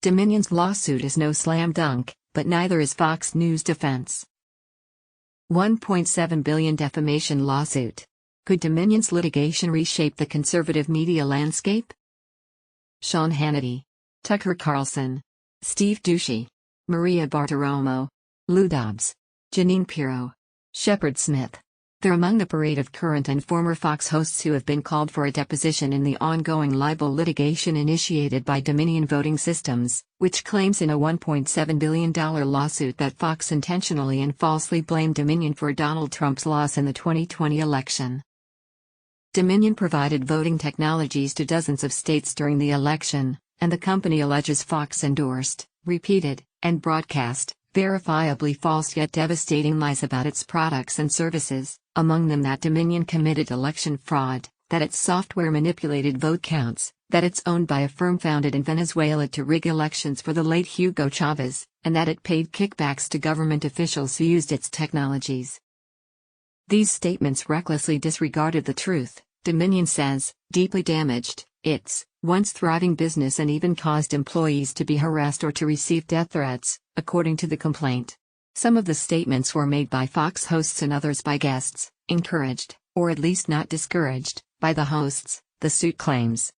Dominion's lawsuit is no slam dunk, but neither is Fox News' defense. $1.7 billion defamation lawsuit. Could Dominion's litigation reshape the conservative media landscape? Sean Hannity, Tucker Carlson, Steve Doocy, Maria Bartiromo, Lou Dobbs, Jeanine Pirro, Shepard Smith. They're among the parade of current and former Fox hosts who have been called for a deposition in the ongoing libel litigation initiated by Dominion Voting Systems, which claims in a $1.7 billion lawsuit that Fox intentionally and falsely blamed Dominion for Donald Trump's loss in the 2020 election. Dominion provided voting technologies to dozens of states during the election, and the company alleges Fox endorsed, repeated, and broadcast verifiably false yet devastating lies about its products and services, among them that Dominion committed election fraud, that its software manipulated vote counts, that it's owned by a firm founded in Venezuela to rig elections for the late Hugo Chavez, and that it paid kickbacks to government officials who used its technologies. These statements recklessly disregarded the truth, Dominion says, deeply damaged its once thriving business and even caused employees to be harassed or to receive death threats, according to the complaint. Some of the statements were made by Fox hosts and others by guests, encouraged, or at least not discouraged, by the hosts, the suit claims.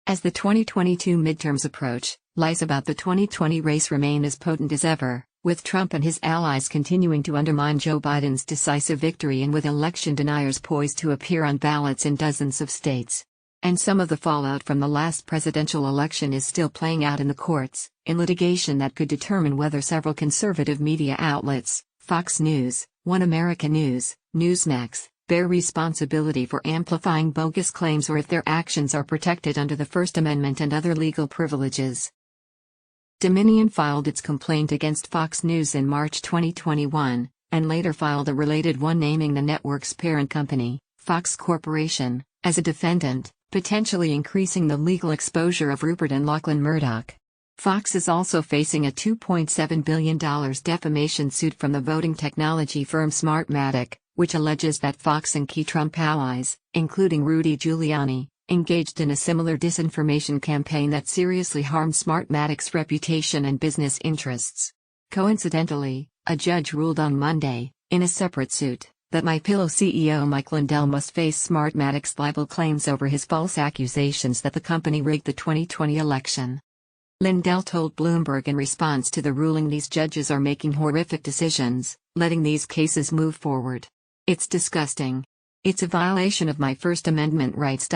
As the 2022 midterms approach, lies about the 2020 race remain as potent as ever, with Trump and his allies continuing to undermine Joe Biden's decisive victory and with election deniers poised to appear on ballots in dozens of states. And some of the fallout from the last presidential election is still playing out in the courts, in litigation that could determine whether several conservative media outlets, Fox News, One America News, Newsmax, bear responsibility for amplifying bogus claims or if their actions are protected under the First Amendment and other legal privileges. Dominion filed its complaint against Fox News in March 2021, and later filed a related one naming the network's parent company, Fox Corporation, as a defendant, potentially increasing the legal exposure of Rupert and Lachlan Murdoch. Fox is also facing a $2.7 billion defamation suit from the voting technology firm Smartmatic, which alleges that Fox and key Trump allies, including Rudy Giuliani, engaged in a similar disinformation campaign that seriously harmed Smartmatic's reputation and business interests. Coincidentally, a judge ruled on Monday, in a separate suit, that MyPillow CEO Mike Lindell must face Smartmatic's libel claims over his false accusations that the company rigged the 2020 election. Lindell told Bloomberg in response to the ruling these judges are making horrific decisions, letting these cases move forward. It's disgusting. It's a violation of my First Amendment rights.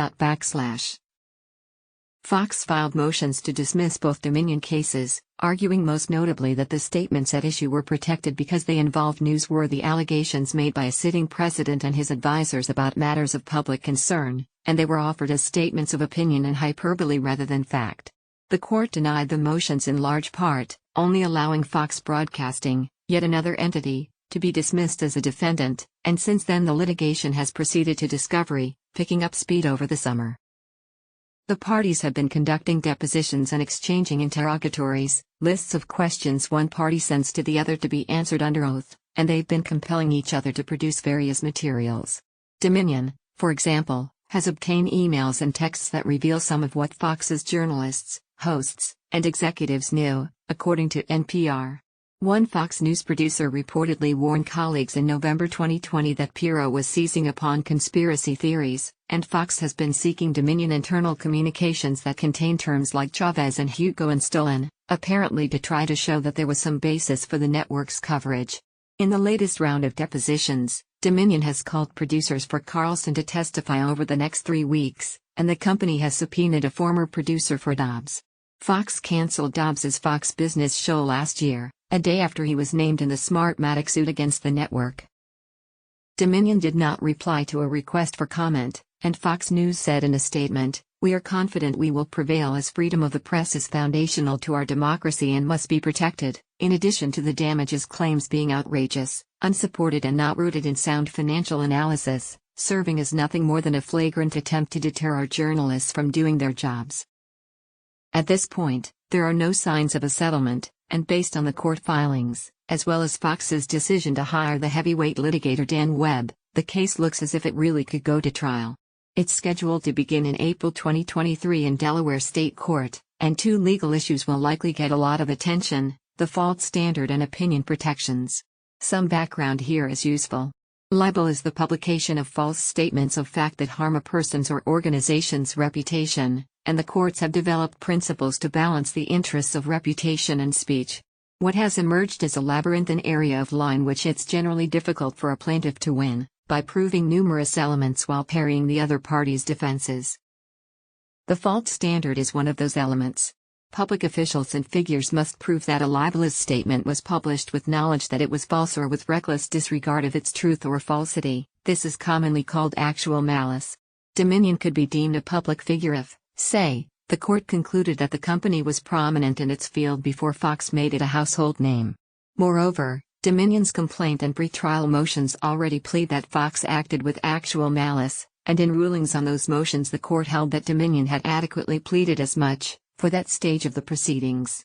Fox filed motions to dismiss both Dominion cases, arguing most notably that the statements at issue were protected because they involved newsworthy allegations made by a sitting president and his advisors about matters of public concern, and they were offered as statements of opinion and hyperbole rather than fact. The court denied the motions in large part, only allowing Fox Broadcasting, yet another entity, to be dismissed as a defendant, and since then the litigation has proceeded to discovery, picking up speed over the summer. The parties have been conducting depositions and exchanging interrogatories, lists of questions one party sends to the other to be answered under oath, and they've been compelling each other to produce various materials. Dominion, for example, has obtained emails and texts that reveal some of what Fox's journalists, hosts, and executives knew, according to NPR. One Fox News producer reportedly warned colleagues in November 2020 that Pirro was seizing upon conspiracy theories, and Fox has been seeking Dominion internal communications that contain terms like Chavez and Hugo and stolen, apparently to try to show that there was some basis for the network's coverage. In the latest round of depositions, Dominion has called producers for Carlson to testify over the next 3 weeks, and the company has subpoenaed a former producer for Dobbs. Fox canceled Dobbs's Fox Business show last year, a day after he was named in the Smartmatic suit against the network. Dominion did not reply to a request for comment, and Fox News said in a statement, "We are confident we will prevail as freedom of the press is foundational to our democracy and must be protected, in addition to the damages claims being outrageous, unsupported and not rooted in sound financial analysis, serving as nothing more than a flagrant attempt to deter our journalists from doing their jobs." At this point, there are no signs of a settlement, and based on the court filings, as well as Fox's decision to hire the heavyweight litigator Dan Webb, the case looks as if it really could go to trial. It's scheduled to begin in April 2023 in Delaware State Court, and two legal issues will likely get a lot of attention: the false standard and opinion protections. Some background here is useful. Libel is the publication of false statements of fact that harm a person's or organization's reputation, and the courts have developed principles to balance the interests of reputation and speech. What has emerged is a labyrinthine area of law in which it's generally difficult for a plaintiff to win, by proving numerous elements while parrying the other party's defenses. The false standard is one of those elements. Public officials and figures must prove that a libelous statement was published with knowledge that it was false or with reckless disregard of its truth or falsity. This is commonly called actual malice. Dominion could be deemed a public figure if, say, the court concluded that the company was prominent in its field before Fox made it a household name. Moreover, Dominion's complaint and pretrial motions already plead that Fox acted with actual malice, and in rulings on those motions the court held that Dominion had adequately pleaded as much, for that stage of the proceedings.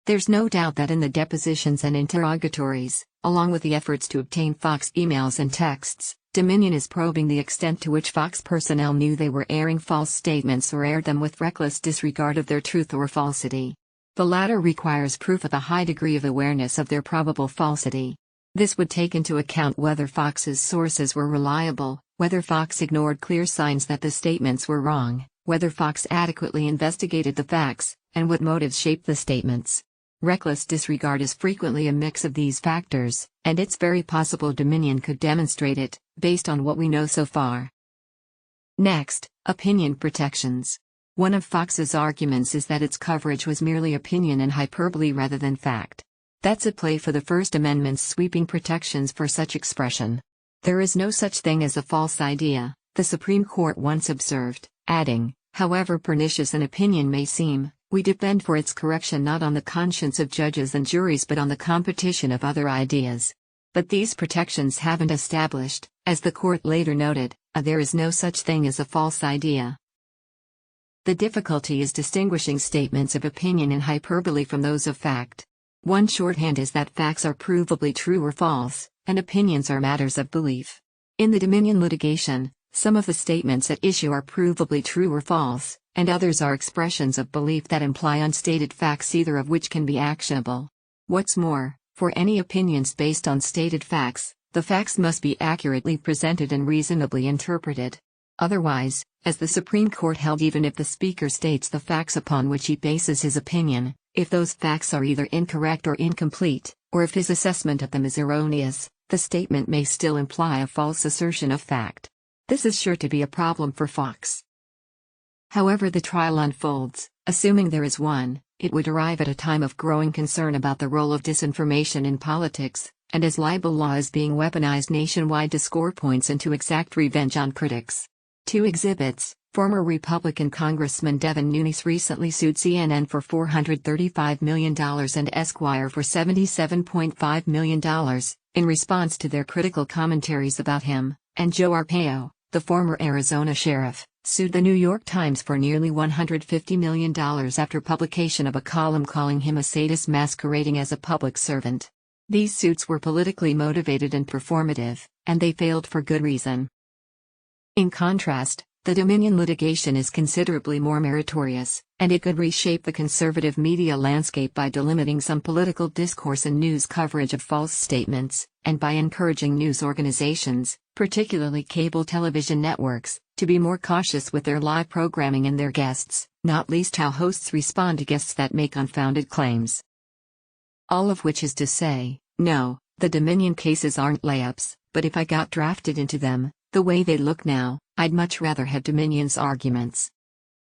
There's no doubt that in the depositions and interrogatories, along with the efforts to obtain Fox emails and texts, Dominion is probing the extent to which Fox personnel knew they were airing false statements or aired them with reckless disregard of their truth or falsity. The latter requires proof of a high degree of awareness of their probable falsity. This would take into account whether Fox's sources were reliable, whether Fox ignored clear signs that the statements were wrong, whether Fox adequately investigated the facts, and what motives shaped the statements. Reckless disregard is frequently a mix of these factors, and it's very possible Dominion could demonstrate it, based on what we know so far. Next, opinion protections. One of Fox's arguments is that its coverage was merely opinion and hyperbole rather than fact. That's a play for the First Amendment's sweeping protections for such expression. There is no such thing as a false idea, the Supreme Court once observed, adding, however pernicious an opinion may seem, we depend for its correction not on the conscience of judges and juries but on the competition of other ideas. But these protections haven't established, as the court later noted, there is no such thing as a false idea. The difficulty is distinguishing statements of opinion and hyperbole from those of fact. One shorthand is that facts are provably true or false, and opinions are matters of belief. In the Dominion litigation, some of the statements at issue are provably true or false, and others are expressions of belief that imply unstated facts, either of which can be actionable. What's more, for any opinions based on stated facts, the facts must be accurately presented and reasonably interpreted. Otherwise, as the Supreme Court held, even if the speaker states the facts upon which he bases his opinion, if those facts are either incorrect or incomplete, or if his assessment of them is erroneous, the statement may still imply a false assertion of fact. This is sure to be a problem for Fox. However the trial unfolds, assuming there is one, it would arrive at a time of growing concern about the role of disinformation in politics, and as libel law is being weaponized nationwide to score points and to exact revenge on critics. Two exhibits. Former Republican Congressman Devin Nunes recently sued CNN for $435 million and Esquire for $77.5 million, in response to their critical commentaries about him, and Joe Arpaio, the former Arizona sheriff, sued the New York Times for nearly $150 million after publication of a column calling him a sadist masquerading as a public servant. These suits were politically motivated and performative, and they failed for good reason. In contrast, the Dominion litigation is considerably more meritorious, and it could reshape the conservative media landscape by delimiting some political discourse and news coverage of false statements, and by encouraging news organizations, particularly cable television networks, to be more cautious with their live programming and their guests, not least how hosts respond to guests that make unfounded claims. All of which is to say, no, the Dominion cases aren't layups, but if I got drafted into them, the way they look now, I'd much rather have Dominion's arguments.